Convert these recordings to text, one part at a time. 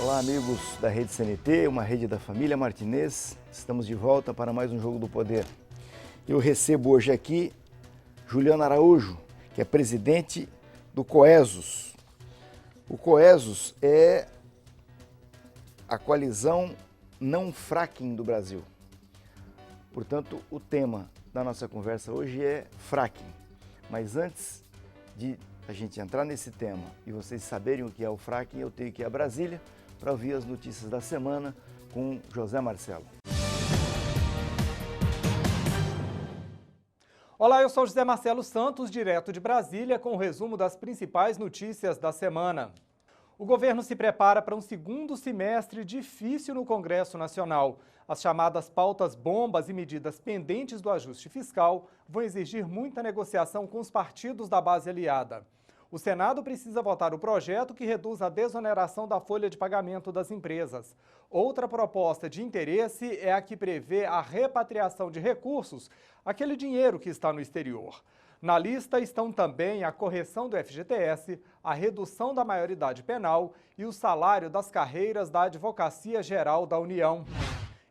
Olá, amigos da Rede CNT, uma rede da família Martinez. Estamos de volta para mais um Jogo do Poder. Eu recebo hoje aqui Juliano Araújo, que é presidente do Coesos. O Coesos é a coalizão não fracking do Brasil. Portanto, o tema da nossa conversa hoje é fracking. Mas antes de a gente entrar nesse tema e vocês saberem o que é o fracking, eu tenho que ir a Brasília para ouvir as notícias da semana com José Marcelo. Olá, eu sou José Marcelo Santos, direto de Brasília, com o resumo das principais notícias da semana. O governo se prepara para um segundo semestre difícil no Congresso Nacional. As chamadas pautas bombas e medidas pendentes do ajuste fiscal vão exigir muita negociação com os partidos da base aliada. O Senado precisa votar o projeto que reduz a desoneração da folha de pagamento das empresas. Outra proposta de interesse é a que prevê a repatriação de recursos, aquele dinheiro que está no exterior. Na lista estão também a correção do FGTS, a redução da maioridade penal e o salário das carreiras da Advocacia Geral da União.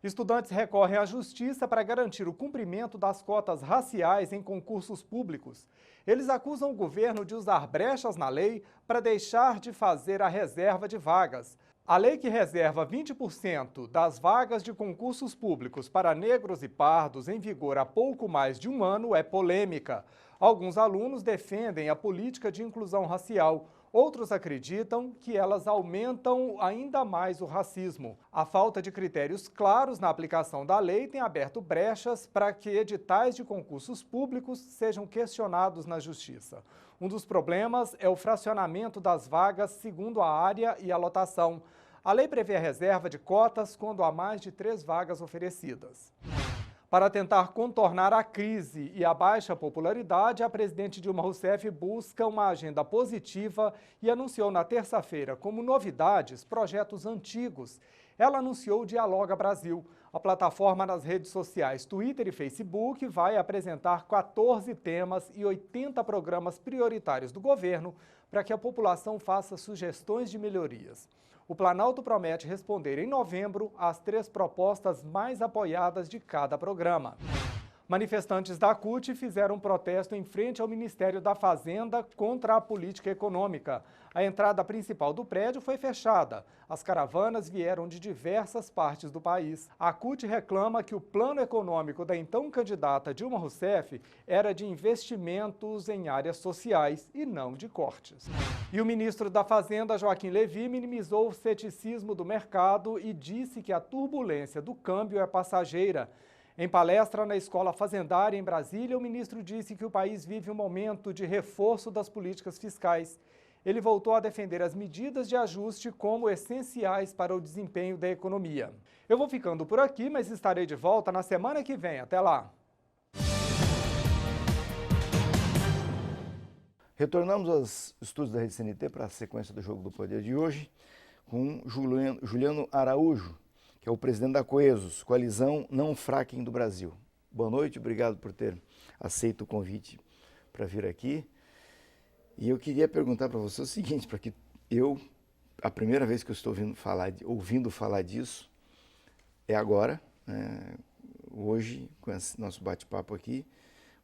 Estudantes recorrem à justiça para garantir o cumprimento das cotas raciais em concursos públicos. Eles acusam o governo de usar brechas na lei para deixar de fazer a reserva de vagas. A lei que reserva 20% das vagas de concursos públicos para negros e pardos em vigor há pouco mais de um ano é polêmica. Alguns alunos defendem a política de inclusão racial. Outros acreditam que elas aumentam ainda mais o racismo. A falta de critérios claros na aplicação da lei tem aberto brechas para que editais de concursos públicos sejam questionados na Justiça. Um dos problemas é o fracionamento das vagas segundo a área e a lotação. A lei prevê a reserva de cotas quando há mais de 3 vagas oferecidas. Para tentar contornar a crise e a baixa popularidade, a presidente Dilma Rousseff busca uma agenda positiva e anunciou na terça-feira, como novidades, projetos antigos. Ela anunciou o Dialoga Brasil. A plataforma nas redes sociais Twitter e Facebook vai apresentar 14 temas e 80 programas prioritários do governo para que a população faça sugestões de melhorias. O Planalto promete responder em novembro às 3 propostas mais apoiadas de cada programa. Manifestantes da CUT fizeram um protesto em frente ao Ministério da Fazenda contra a política econômica. A entrada principal do prédio foi fechada. As caravanas vieram de diversas partes do país. A CUT reclama que o plano econômico da então candidata Dilma Rousseff era de investimentos em áreas sociais e não de cortes. E o ministro da Fazenda, Joaquim Levy, minimizou o ceticismo do mercado e disse que a turbulência do câmbio é passageira. Em palestra na Escola Fazendária em Brasília, o ministro disse que o país vive um momento de reforço das políticas fiscais. Ele voltou a defender as medidas de ajuste como essenciais para o desempenho da economia. Eu vou ficando por aqui, mas estarei de volta na semana que vem. Até lá! Retornamos aos estúdios da Rede CNT para a sequência do Jogo do Poder de hoje com Juliano Araújo, que é o presidente da Coesos, Coalizão Não Fracking do Brasil. Boa noite, obrigado por ter aceito o convite para vir aqui. E eu queria perguntar para você o seguinte, para que a primeira vez que eu estou ouvindo falar disso é agora, hoje, com esse nosso bate-papo aqui.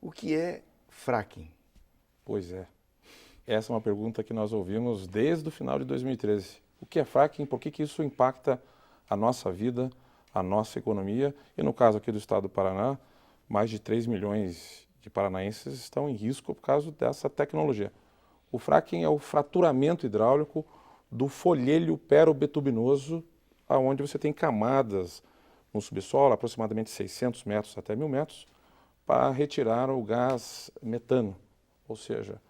O que é fracking? Pois é. Essa é uma pergunta que nós ouvimos desde o final de 2013. O que é fracking? Por que isso impacta a nossa vida, a nossa economia? E no caso aqui do estado do Paraná, mais de 3 milhões de paranaenses estão em risco por causa dessa tecnologia. O fracking é o fraturamento hidráulico do folhelho perobitubinoso, onde você tem camadas no subsolo, aproximadamente 600 metros até 1.000 metros, para retirar o gás metano. Ou seja,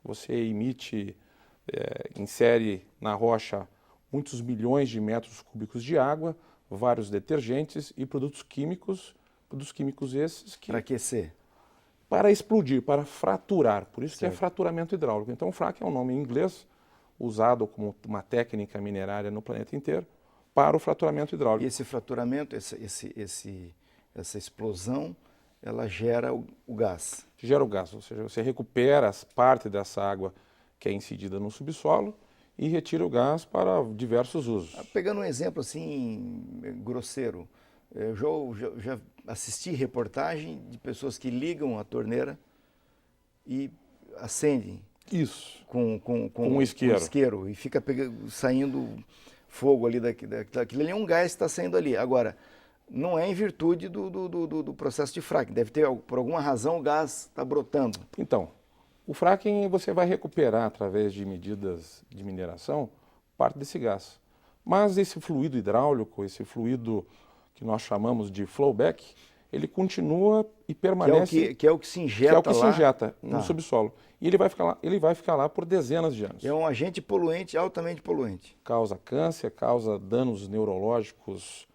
você insere na rocha muitos milhões de metros cúbicos de água, vários detergentes e produtos químicos esses que... Para aquecer? Para explodir, para fraturar, por isso Certo. que é fraturamento hidráulico. Então, fracking é um nome em inglês, usado como uma técnica minerária no planeta inteiro, para o fraturamento hidráulico. E esse fraturamento, essa explosão, ela gera o gás? Gera o gás, ou seja, você recupera parte dessa água que é incidida no subsolo e retira o gás para diversos usos. Pegando um exemplo assim, grosseiro, eu já assisti reportagem de pessoas que ligam a torneira e acendem Isso, com um isqueiro. isqueiro e fica saindo fogo ali daquilo ali, é um gás que está saindo ali. Agora, não é em virtude do processo de fracking, deve ter, por alguma razão, o gás está brotando. Então, o fracking você vai recuperar através de medidas de mineração parte desse gás. Mas esse fluido hidráulico, esse fluido que nós chamamos de flowback, ele continua e permanece... Que é o que se injeta se lá. injeta no subsolo. E ele vai ficar lá por dezenas de anos. É um agente poluente, altamente poluente. Causa câncer, causa danos neurológicos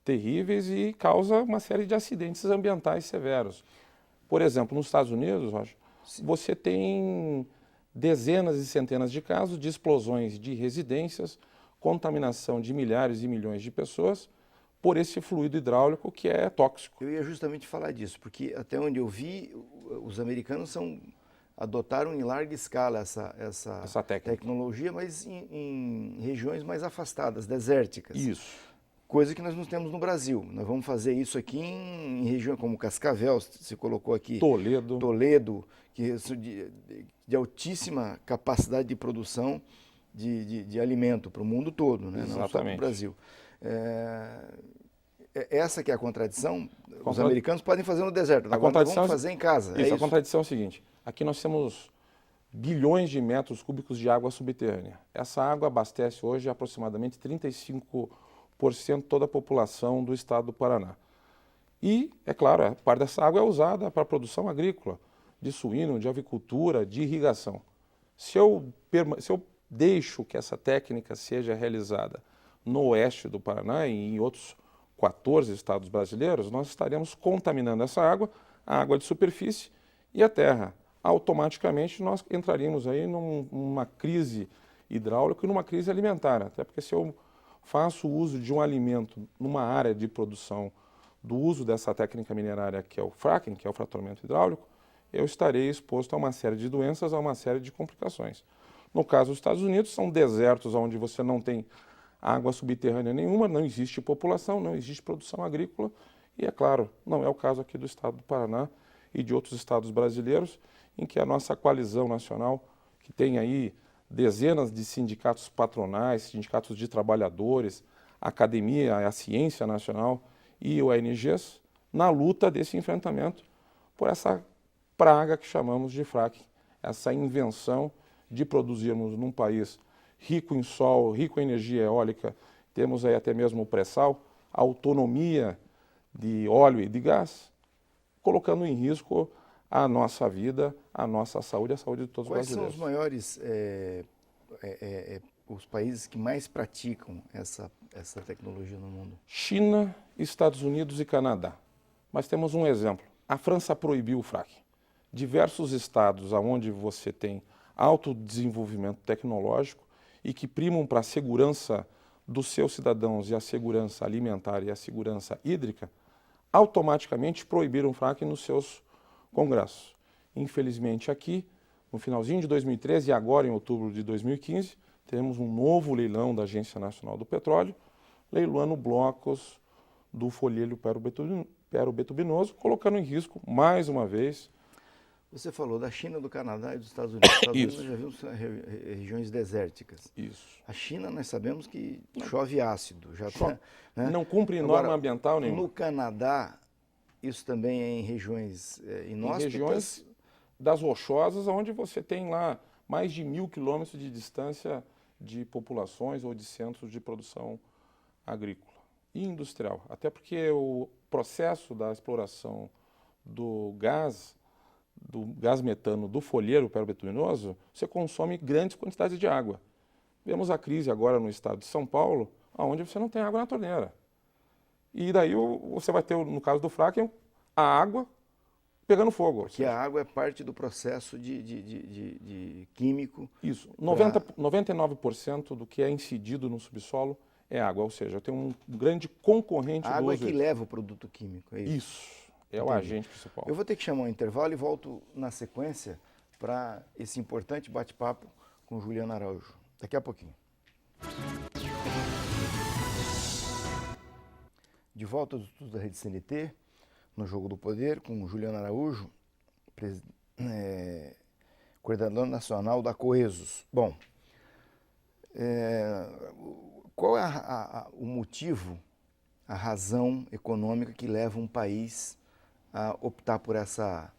terríveis e causa uma série de acidentes ambientais severos. Por exemplo, nos Estados Unidos, Rocha, você tem dezenas e centenas de casos de explosões de residências, contaminação de milhares e milhões de pessoas por esse fluido hidráulico que é tóxico. Eu ia justamente falar disso, porque até onde eu vi, os americanos adotaram em larga escala essa tecnologia, mas em regiões mais afastadas, desérticas. Isso. Coisa que nós não temos no Brasil. Nós vamos fazer isso aqui em regiões como Cascavel, se colocou aqui. Toledo, que de altíssima capacidade de produção de alimento para o mundo todo, né? Não só para o Brasil. Essa que é a contradição. Os americanos podem fazer no deserto, agora nós vamos fazer em casa. Isso, a contradição é o seguinte, aqui nós temos bilhões de metros cúbicos de água subterrânea. Essa água abastece hoje aproximadamente 35% toda a população do estado do Paraná. E, é claro, a parte dessa água é usada para a produção agrícola, de suíno, de avicultura, de irrigação. Se eu deixo que essa técnica seja realizada no oeste do Paraná e em outros 14 estados brasileiros, nós estaremos contaminando essa água, a água de superfície e a terra. Automaticamente nós entraríamos aí numa crise hidráulica e numa crise alimentar, até porque se eu faço uso de um alimento numa área de produção do uso dessa técnica minerária que é o fracking, que é o fraturamento hidráulico, eu estarei exposto a uma série de doenças, a uma série de complicações. No caso dos Estados Unidos, são desertos onde você não tem água subterrânea nenhuma, não existe população, não existe produção agrícola e, é claro, não é o caso aqui do estado do Paraná e de outros estados brasileiros, em que a nossa coalizão nacional, que tem aí dezenas de sindicatos patronais, sindicatos de trabalhadores, a academia, a ciência nacional e ONGs, na luta desse enfrentamento por essa praga que chamamos de fracking, essa invenção de produzirmos num país rico em sol, rico em energia eólica, temos aí até mesmo o pré-sal, autonomia de óleo e de gás, colocando em risco a nossa vida, a nossa saúde, a saúde de todos os brasileiros. Quais são os maiores, os países que mais praticam essa tecnologia no mundo? China, Estados Unidos e Canadá. Mas temos um exemplo. A França proibiu o fracking. Diversos estados onde você tem alto desenvolvimento tecnológico e que primam para a segurança dos seus cidadãos e a segurança alimentar e a segurança hídrica, automaticamente proibiram o fracking nos seus congressos. Infelizmente aqui, no finalzinho de 2013 e agora em outubro de 2015, teremos um novo leilão da Agência Nacional do Petróleo, leiloando blocos do folheto perobetubinoso, colocando em risco, mais uma vez... Você falou da China, do Canadá e dos Estados Unidos. Os Estados Unidos nós já vimos regiões desérticas. Isso. A China nós sabemos que chove ácido. Né? Não cumpre norma ambiental nenhuma. No Canadá, isso também é em regiões inóspitas? Em regiões das rochosas, onde você tem lá mais de 1.000 quilômetros de distância de populações ou de centros de produção agrícola e industrial. Até porque o processo da exploração do gás metano do folheto perobetubinoso, você consome grandes quantidades de água. Vemos a crise agora no estado de São Paulo, onde você não tem água na torneira. E daí você vai ter, no caso do fracking, a água pegando fogo. Porque a água é parte do processo de químico. Isso. 99% do que é incidido no subsolo é água, ou seja, tem um grande concorrente do uso. A água é que leva o produto químico, é isso? Isso. É o agente principal. Eu vou ter que chamar um intervalo e volto na sequência para esse importante bate-papo com Juliana Araújo. Daqui a pouquinho. De volta aos estudos da Rede CNT, no Jogo do Poder, com Juliano Araújo, coordenador nacional da Coesos. Bom, qual é o motivo, a razão econômica que leva um país a optar por essa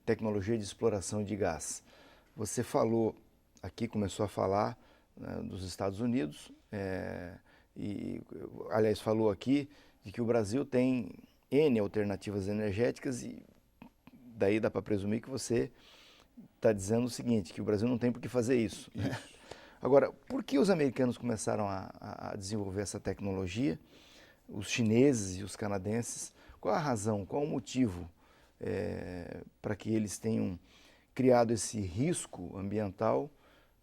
tecnologia de exploração de gás? Você falou aqui, começou a falar dos Estados Unidos, e, aliás, falou aqui de que o Brasil tem N alternativas energéticas e daí dá para presumir que você está dizendo o seguinte, que o Brasil não tem por que fazer isso. Né? Agora, por que os americanos começaram a desenvolver essa tecnologia, os chineses e os canadenses? Qual a razão, qual o motivo para que eles tenham criado esse risco ambiental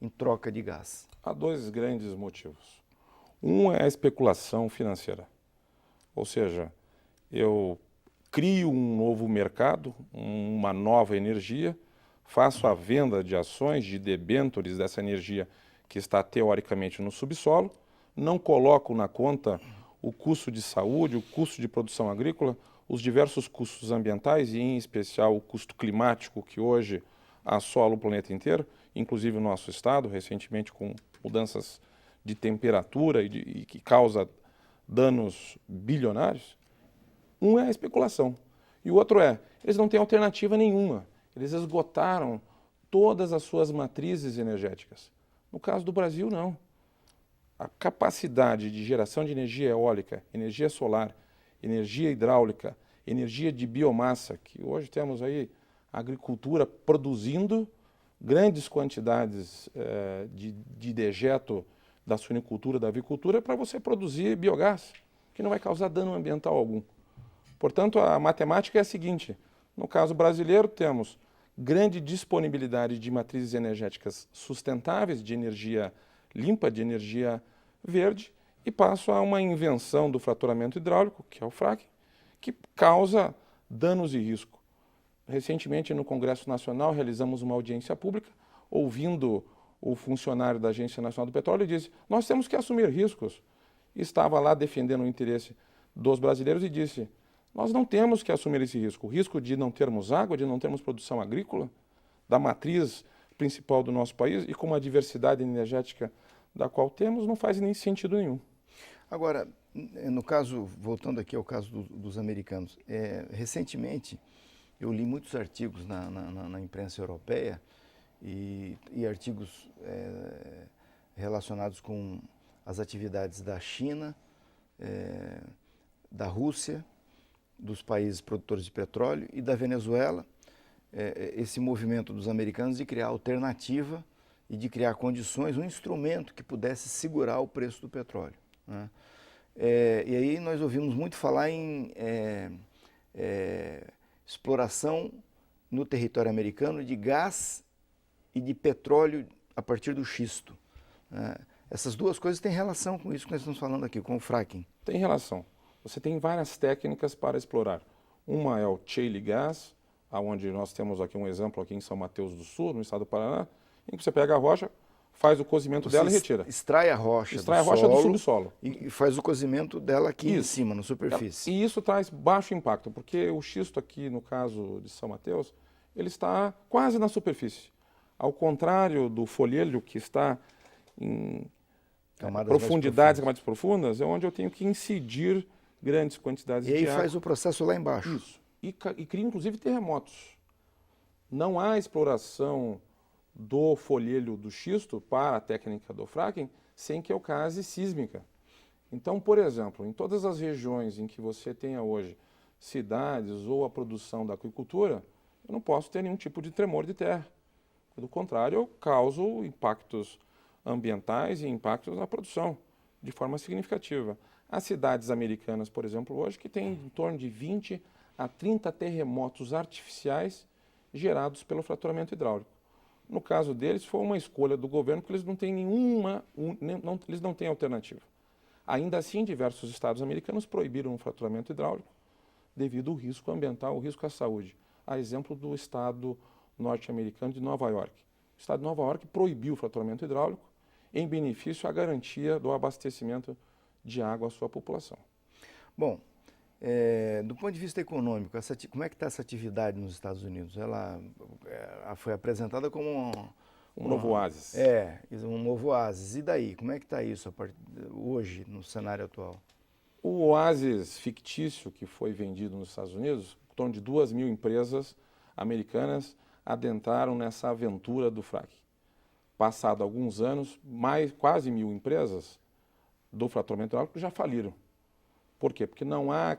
em troca de gás? Há dois grandes motivos. Um é a especulação financeira, ou seja, eu crio um novo mercado, uma nova energia, faço a venda de ações, de debêntures dessa energia que está teoricamente no subsolo, não coloco na conta o custo de saúde, o custo de produção agrícola, os diversos custos ambientais e, em especial, o custo climático que hoje assola o planeta inteiro, inclusive o nosso estado, recentemente com mudanças de temperatura e que causa danos bilionários. Um é a especulação e o outro eles não têm alternativa nenhuma. Eles esgotaram todas as suas matrizes energéticas. No caso do Brasil, não. A capacidade de geração de energia eólica, energia solar, energia hidráulica, energia de biomassa, que hoje temos aí a agricultura produzindo grandes quantidades de dejeto da suinicultura, da avicultura, para você produzir biogás, que não vai causar dano ambiental algum. Portanto, a matemática é a seguinte: no caso brasileiro, temos grande disponibilidade de matrizes energéticas sustentáveis, de energia limpa, de energia verde, e passo a uma invenção do fraturamento hidráulico, que é o fracking, que causa danos e risco. Recentemente, no Congresso Nacional, realizamos uma audiência pública, ouvindo o funcionário da Agência Nacional do Petróleo e disse: nós temos que assumir riscos. Estava lá defendendo o interesse dos brasileiros e disse: nós não temos que assumir esse risco. O risco de não termos água, de não termos produção agrícola, da matriz principal do nosso país e com uma diversidade energética da qual temos, não faz nem sentido nenhum. Agora, no caso, voltando aqui ao caso dos americanos, recentemente eu li muitos artigos na imprensa europeia e artigos relacionados com as atividades da China, da Rússia, dos países produtores de petróleo e da Venezuela, esse movimento dos americanos de criar alternativa e de criar condições, um instrumento que pudesse segurar o preço do petróleo. Né? E aí nós ouvimos muito falar em exploração no território americano de gás e de petróleo a partir do xisto. Essas duas coisas têm relação com isso que nós estamos falando aqui, com o fracking. Tem relação. Você tem várias técnicas para explorar. Uma é o shale gas, onde nós temos aqui um exemplo aqui em São Mateus do Sul, no estado do Paraná, em que você pega a rocha, faz o cozimento dela e retira. Extrai a rocha, do subsolo. E faz o cozimento dela aqui em cima, na superfície. E isso traz baixo impacto, porque o xisto aqui, no caso de São Mateus, ele está quase na superfície. Ao contrário do folhelho, que está em profundidades mais profundas, é onde eu tenho que incidir grandes quantidades de água. E aí faz o processo lá embaixo. Isso. E cria, inclusive, terremotos. Não há exploração do folhelho do xisto para a técnica do fracking sem que ocase sísmica. Então, por exemplo, em todas as regiões em que você tenha hoje cidades ou a produção da aquicultura, eu não posso ter nenhum tipo de tremor de terra. Do contrário, eu causo impactos ambientais e impactos na produção de forma significativa. As cidades americanas, por exemplo, hoje, que têm em torno de 20 a 30 terremotos artificiais gerados pelo fraturamento hidráulico. No caso deles, foi uma escolha do governo, porque eles não têm eles não têm alternativa. Ainda assim, diversos estados americanos proibiram o fraturamento hidráulico devido ao risco ambiental, o risco à saúde. A exemplo do estado norte-americano de Nova York, O Estado de Nova York proibiu o fraturamento hidráulico em benefício à garantia do abastecimento de água à sua população. Bom, do ponto de vista econômico, como é que está essa atividade nos Estados Unidos? Ela foi apresentada como Um novo oásis. Um novo oásis. E daí? Como é que está isso hoje, no cenário atual? O oásis fictício que foi vendido nos Estados Unidos, em torno de 2.000 empresas americanas adentraram nessa aventura do fracking. Passado alguns anos, quase 1.000 empresas do fraturamento hidráulico já faliram. Por quê? Porque não há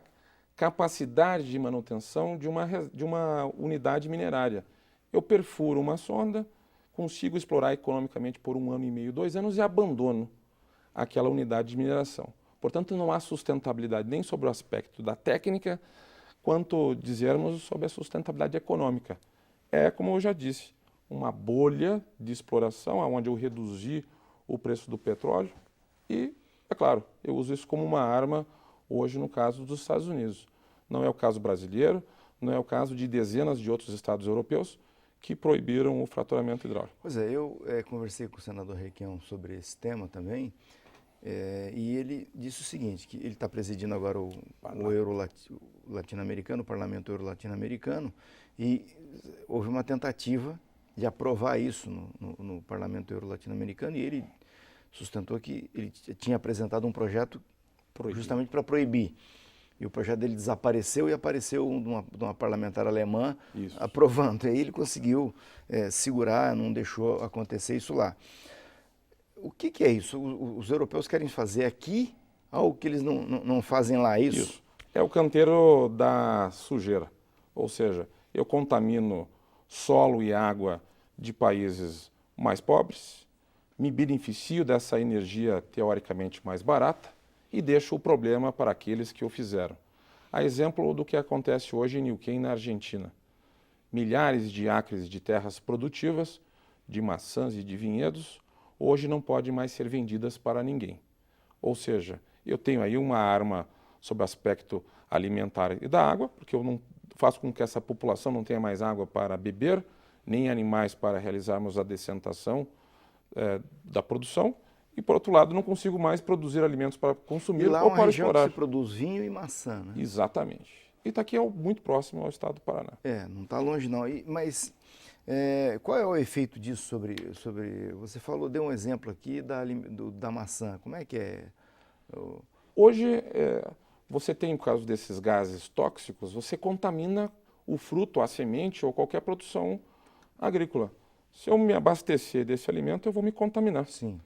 capacidade de manutenção de uma unidade minerária. Eu perfuro uma sonda, consigo explorar economicamente por 1 ano e meio, 2 anos e abandono aquela unidade de mineração. Portanto, não há sustentabilidade nem sobre o aspecto da técnica, quanto dizermos sobre a sustentabilidade econômica. É, como eu já disse, uma bolha de exploração, onde eu reduzi o preço do petróleo e, é claro, eu uso isso como uma arma hoje no caso dos Estados Unidos. Não é o caso brasileiro, não é o caso de dezenas de outros estados europeus que proibiram o fraturamento hidráulico. Pois é, eu conversei com o senador Requião sobre esse tema também, e ele disse o seguinte, que ele está presidindo agora o Euro Latino-Americano, o Parlamento Euro Latino-Americano, e houve uma tentativa de aprovar isso no Parlamento Euro Latino-Americano, e ele sustentou que ele tinha apresentado um projeto justamente para proibir. E o projeto dele desapareceu e apareceu de uma parlamentar alemã aprovando. E aí ele conseguiu segurar, não deixou acontecer isso lá. O que é isso? Os europeus querem fazer aqui algo que eles não fazem lá, isso? Isso. É o canteiro da sujeira. Ou seja, eu contamino solo e água de países mais pobres, me beneficio dessa energia teoricamente mais barata, e deixo o problema para aqueles que o fizeram. A exemplo do que acontece hoje em Neuquén, na Argentina. Milhares de acres de terras produtivas, de maçãs e de vinhedos, hoje não podem mais ser vendidas para ninguém. Ou seja, eu tenho aí uma arma sob o aspecto alimentar e da água, porque eu não faço com que essa população não tenha mais água para beber, nem animais para realizarmos a descentação da produção, e, por outro lado, não consigo mais produzir alimentos para consumir e lá ou é uma para região explorar. que se produz vinho e maçã, né? Exatamente. Itaqui é muito próximo ao estado do Paraná. Não está longe não. Mas qual é o efeito disso sobre... Você deu um exemplo aqui da maçã. Como é que é? Hoje, você tem, no caso desses gases tóxicos, você contamina o fruto, a semente ou qualquer produção agrícola. Se eu me abastecer desse alimento, eu vou me contaminar. Sim.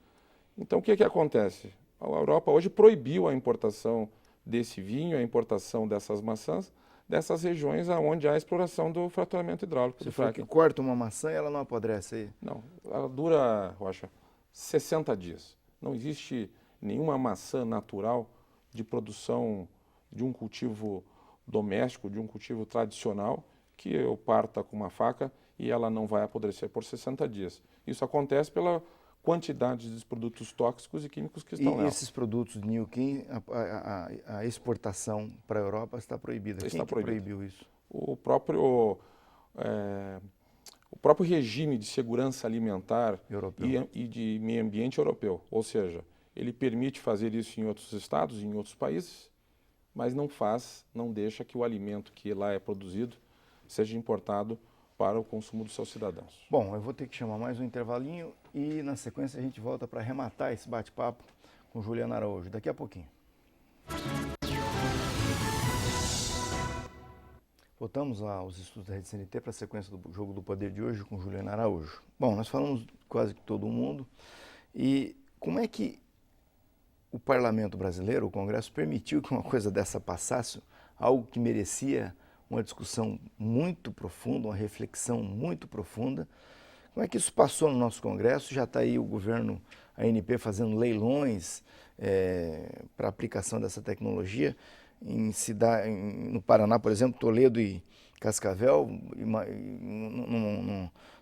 Então, o que acontece? A Europa hoje proibiu a importação desse vinho, a importação dessas maçãs, dessas regiões onde há a exploração do fraturamento hidráulico. Você falou que corta uma maçã e ela não apodrece aí? Não, ela dura, Rocha, 60 dias. Não existe nenhuma maçã natural de produção de um cultivo doméstico, de um cultivo tradicional, que eu parta com uma faca e ela não vai apodrecer por 60 dias. Isso acontece pela quantidade de produtos tóxicos e químicos que estão nela. E esses produtos de Neuquén, a exportação para a Europa está proibida. Quem proibiu isso? O próprio regime de segurança alimentar e de meio ambiente europeu. Ou seja, ele permite fazer isso em outros estados, em outros países, mas não deixa que o alimento que lá é produzido seja importado para o consumo dos seus cidadãos. Bom, eu vou ter que chamar mais um intervalinho e na sequência a gente volta para arrematar esse bate-papo com Juliana Araújo, daqui a pouquinho. Voltamos aos estudos da Rede CNT para a sequência do Jogo do Poder de hoje com Juliana Araújo. Bom, nós falamos quase que todo mundo e como é que o parlamento brasileiro, o Congresso, permitiu que uma coisa dessa passasse, algo que merecia uma discussão muito profunda, uma reflexão muito profunda. Como é que isso passou no nosso Congresso? Já está aí o governo, a ANP, fazendo leilões para aplicação dessa tecnologia. No Paraná, por exemplo, Toledo e Cascavel,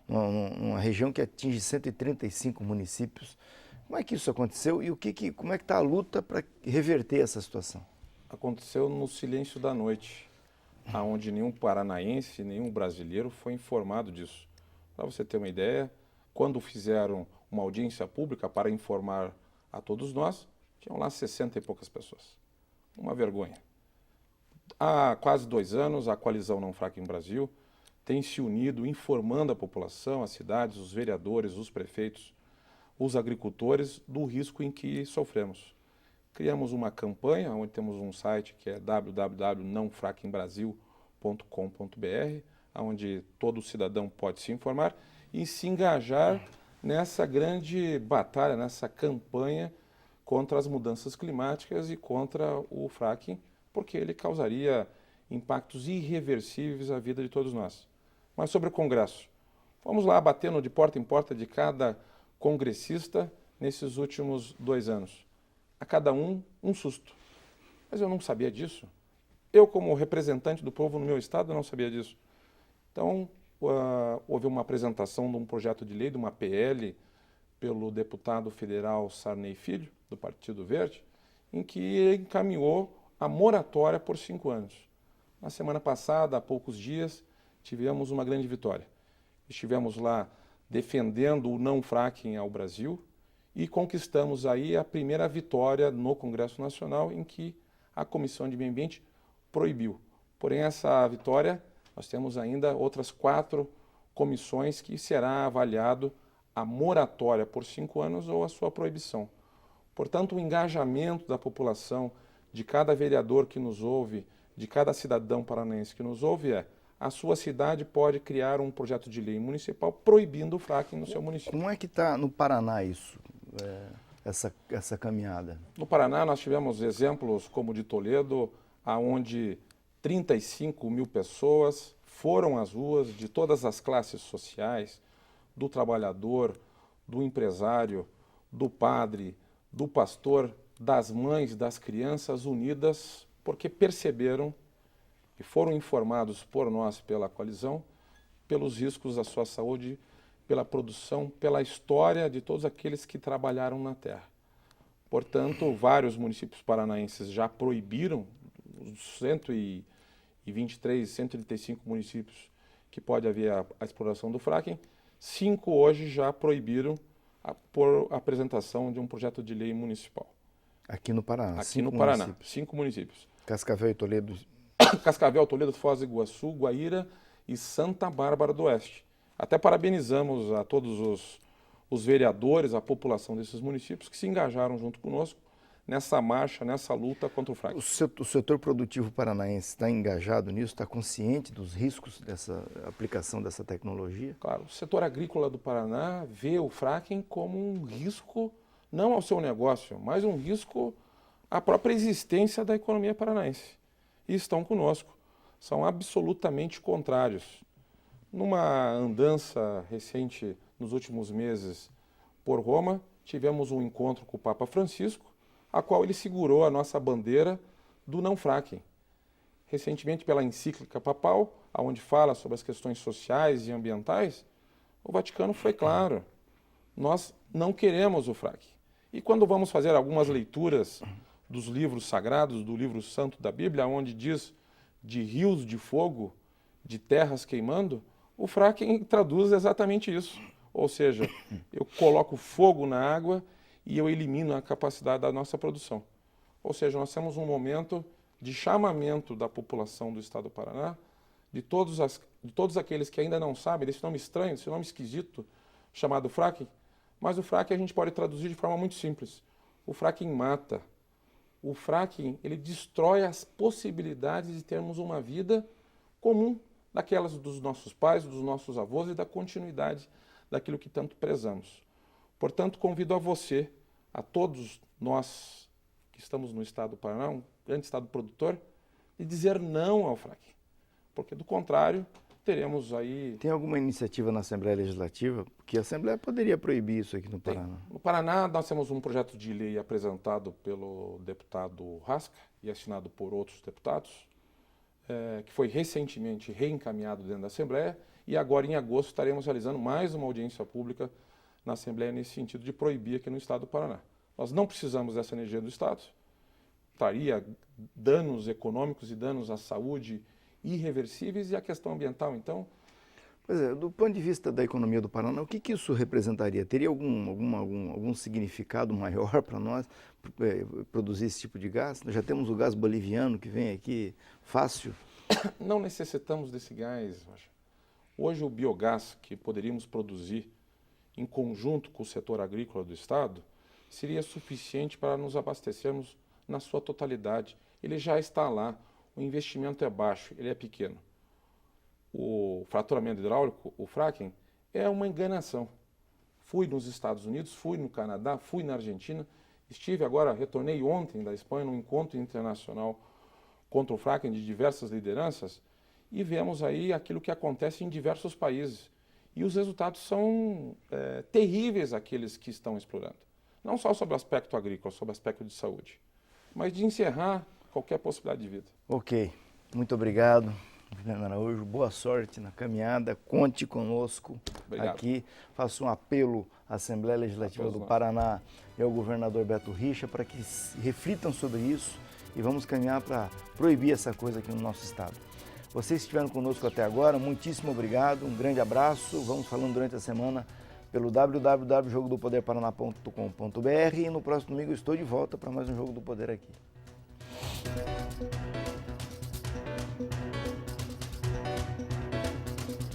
numa região que atinge 135 municípios. Como é que isso aconteceu e como é que está a luta para reverter essa situação? Aconteceu no silêncio da noite, onde nenhum paranaense, nenhum brasileiro foi informado disso. Para você ter uma ideia, quando fizeram uma audiência pública para informar a todos nós, tinham lá 60 e poucas pessoas. Uma vergonha. Há quase 2 anos, a Coalizão Não Fracking Brasil tem se unido informando a população, as cidades, os vereadores, os prefeitos, os agricultores do risco em que sofremos. Criamos uma campanha, onde temos um site que é www.nãofrackingbrasil.com.br, onde todo cidadão pode se informar e se engajar nessa grande batalha, nessa campanha contra as mudanças climáticas e contra o fracking, porque ele causaria impactos irreversíveis à vida de todos nós. Mas sobre o Congresso, vamos lá batendo de porta em porta de cada congressista nesses últimos 2 anos. A cada um susto. Mas eu não sabia disso. Eu, como representante do povo no meu estado, não sabia disso. Então, houve uma apresentação de um projeto de lei, de uma PL, pelo deputado federal Sarney Filho, do Partido Verde, em que encaminhou a moratória por 5 anos. Na semana passada, há poucos dias, tivemos uma grande vitória. Estivemos lá defendendo o não fracking ao Brasil e conquistamos aí a primeira vitória no Congresso Nacional em que a Comissão de Meio Ambiente proibiu. Porém, essa vitória, nós temos ainda outras 4 comissões que será avaliado a moratória por 5 anos ou a sua proibição. Portanto, o engajamento da população, de cada vereador que nos ouve, de cada cidadão paranaense que nos ouve a sua cidade pode criar um projeto de lei municipal proibindo o fracking no seu município. Como é que está no Paraná isso, essa caminhada? No Paraná nós tivemos exemplos como o de Toledo, onde 35 mil pessoas foram às ruas de todas as classes sociais, do trabalhador, do empresário, do padre, do pastor, das mães, das crianças unidas, porque perceberam e foram informados por nós, pela coalizão, pelos riscos à sua saúde, pela produção, pela história de todos aqueles que trabalharam na terra. Portanto, vários municípios paranaenses já proibiram, os 123, 135 municípios que pode haver a exploração do fracking, 5 hoje já proibiram por apresentação de um projeto de lei municipal. Aqui no Paraná? Aqui no Paraná, 5 municípios. Cascavel e Toledo? Cascavel, Toledo, Foz do Iguaçu, Guaíra e Santa Bárbara do Oeste. Até parabenizamos a todos os vereadores, a população desses municípios que se engajaram junto conosco nessa marcha, nessa luta contra o fracking. O setor produtivo paranaense está engajado nisso? Está consciente dos riscos dessa aplicação dessa tecnologia? Claro, o setor agrícola do Paraná vê o fracking como um risco, não ao seu negócio, mas um risco à própria existência da economia paranaense. E estão conosco, são absolutamente contrários. Numa andança recente, nos últimos meses, por Roma, tivemos um encontro com o Papa Francisco, a qual ele segurou a nossa bandeira do não fracking. Recentemente, pela encíclica papal, onde fala sobre as questões sociais e ambientais, o Vaticano foi claro, nós não queremos o fracking. E quando vamos fazer algumas leituras dos livros sagrados, do livro santo da Bíblia, onde diz de rios de fogo, de terras queimando, o fracking traduz exatamente isso. Ou seja, eu coloco fogo na água e eu elimino a capacidade da nossa produção. Ou seja, nós temos um momento de chamamento da população do estado do Paraná, de todos aqueles que ainda não sabem desse nome estranho, desse nome esquisito, chamado fracking, mas o fracking a gente pode traduzir de forma muito simples. O fracking mata. O fracking, ele destrói as possibilidades de termos uma vida comum, daquelas dos nossos pais, dos nossos avós e da continuidade daquilo que tanto prezamos. Portanto, convido a você, a todos nós que estamos no estado do Paraná, um grande estado produtor, de dizer não ao fracking, porque do contrário, teremos aí... Tem alguma iniciativa na Assembleia Legislativa? Porque a Assembleia poderia proibir isso aqui no Paraná. No Paraná, nós temos um projeto de lei apresentado pelo deputado Rasca e assinado por outros deputados, que foi recentemente reencaminhado dentro da Assembleia, e agora em agosto estaremos realizando mais uma audiência pública na Assembleia nesse sentido de proibir aqui no estado do Paraná. Nós não precisamos dessa energia do estado, traria danos econômicos e danos à saúde irreversíveis, e a questão ambiental, então, Pois é, do ponto de vista da economia do Paraná, o que isso representaria? Teria algum significado maior para nós produzir esse tipo de gás? Nós já temos o gás boliviano que vem aqui fácil. Não necessitamos desse gás, Rocha. Hoje o biogás que poderíamos produzir em conjunto com o setor agrícola do Estado seria suficiente para nos abastecermos na sua totalidade. Ele já está lá, o investimento é baixo, ele é pequeno. O fraturamento hidráulico, o fracking, é uma enganação. Fui nos Estados Unidos, fui no Canadá, fui na Argentina, retornei ontem da Espanha num encontro internacional contra o fracking de diversas lideranças e vemos aí aquilo que acontece em diversos países. E os resultados são terríveis aqueles que estão explorando. Não só sobre o aspecto agrícola, sobre o aspecto de saúde, mas de encerrar qualquer possibilidade de vida. Ok, muito obrigado, Juliano Araújo. Boa sorte na caminhada, conte conosco. Obrigado. Aqui. Faço um apelo à Assembleia Legislativa do Paraná e ao governador Beto Richa para que reflitam sobre isso e vamos caminhar para proibir essa coisa aqui no nosso estado. Vocês que estiveram conosco até agora, muitíssimo obrigado, um grande abraço. Vamos falando durante a semana pelo www.jogodopoderparaná.com.br e no próximo domingo eu estou de volta para mais um Jogo do Poder aqui.